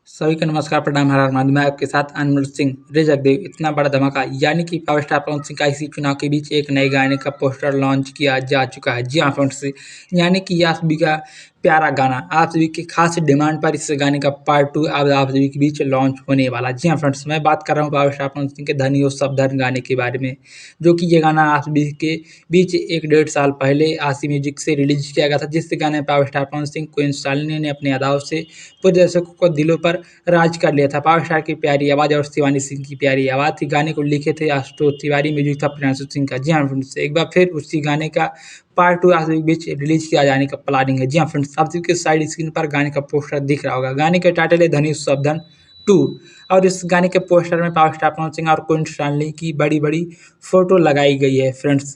सभी को नमस्कार, प्रणाम, हर हर महादेव। मैं आपके साथ अनमोल सिंह। रे जगदेव, इतना बड़ा धमाका यानी कि पावर स्टार पवन सिंह का इसी चुनाव के बीच एक नए गाने का पोस्टर लॉन्च किया जा चुका है। जी हाँ फ्रेंड्स, यानी कि ये आप सभी का प्यारा गाना, आप सभी की खास डिमांड पर इस गाने का पार्ट 2 अब आप सभी के बीच लॉन्च होने वाला है। जी हाँ फ्रेंड्स, मैं बात कर रहा हूँ पावर स्टार पवन सिंह के धनी हो सब धन गाने के बारे में, जो कि ये गाना आप सभी के बीच 1 डेढ़ साल पहले आशी म्यूजिक से रिलीज किया गया था। जिस गाने में power star Pawan Singh, queen Shalini ने अपनी अदाओं से पूरे दर्शकों को दिलों पर राज कर लिया था। पावर स्टार की प्यारी आवाज़ और शिवानी सिंह की प्यारी आवाज़ थी। गाने को लिखे थे आशुतोष तिवारी, म्यूजिक था प्रियांशु सिंह का। जी हाँ फ्रेंड्स, एक बार फिर उसी गाने का पार्ट 2 आप सभी के बीच रिलीज किया जाने का प्लानिंग है। जी हाँ फ्रेंड्स, आप सभी के साइड स्क्रीन पर गाने का पोस्टर दिख रहा होगा। गाने का टाइटल है धनी शब्दन 2 और इस गाने के पोस्टर में पावर स्टार पवन सिंह और क्वीन शालिनी की बड़ी-बड़ी फोटो लगाई गई है फ्रेंड्स।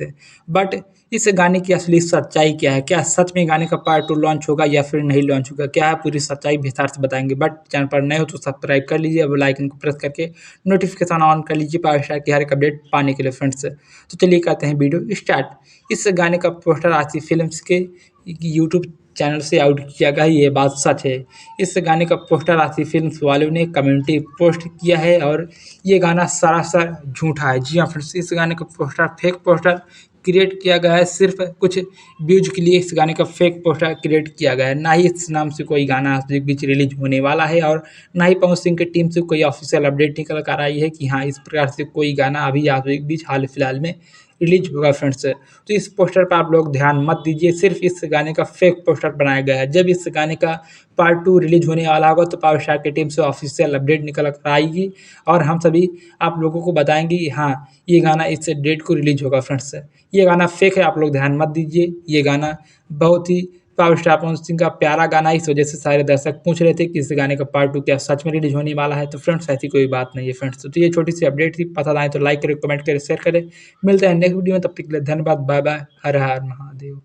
बट इस गाने की असली सच्चाई क्या है? क्या सच में गाने का पार्ट 2 लॉन्च होगा या फिर नहीं लॉन्च होगा? क्या है पूरी सच्चाई विस्तार से बताएँगे। बट चैनल पर नए हो तो सब्सक्राइब कर लीजिए और बेल आइकन को प्रेस करके नोटिफ़िकेशन ऑन कर लीजिए पावर स्टार की हर एक अपडेट पाने के लिए फ्रेंड्स। तो चलिए करते हैं वीडियो स्टार्ट। इस गाने का पोस्टर आशिकी फ़िल्म्स के यूट्यूब चैनल से आउट किया गया है, ये बात सच है। इस गाने का पोस्टर आशिकी फ़िल्म्स वालों ने कम्युनिटी पोस्ट किया है और ये गाना सरासर झूठा है। जी हाँ फ्रेंड्स, इस गाने का पोस्टर फेक पोस्टर क्रिएट किया गया है। सिर्फ़ कुछ व्यूज़ के लिए इस गाने का फेक पोस्टर क्रिएट किया गया है। ना ही इस नाम से कोई गाना आप सभी के बीच रिलीज़ होने वाला है और ना ही पवन सिंह की टीम से कोई ऑफ़िशियल अपडेट निकल कर आई है कि हाँ, इस प्रकार से कोई गाना अभी आप सभी के बीच हाल-फिलहाल में रिलीज़ होगा फ्रेंड्स। तो इस पोस्टर पर आप लोग ध्यान मत दीजिए, सिर्फ़ इस गाने का फेक पोस्टर बनाया गया है। जब इस गाने का पार्ट 2 रिलीज़ होने वाला होगा तो पावर स्टार की टीम से ऑफ़िशियल अपडेट निकल कर आएगी और हम सभी आप लोगों को बताएँगे कि हाँ, ये गाना इस डेट को रिलीज़ होगा फ्रेंड्स। ये गाना फेक है, आप लोग ध्यान मत दीजिए। ये गाना बहुत ही पावर स्टार पवन सिंह का प्यारा गाना है, इस वजह से सारे दर्शक पूछ रहे थे कि इस गाने का पार्ट 2 क्या सच में रिलीज़ होने वाला है? तो फ्रेंड्स ऐसी कोई बात नहीं है फ्रेंड्स। तो ये छोटी-सी अपडेट थी, पसंद आए तो लाइक करें, कमेंट करें, शेयर करें। मिलते हैं नेक्स्ट वीडियो में, तब तक के लिए धन्यवाद। Bye bye. हर हर महादेव।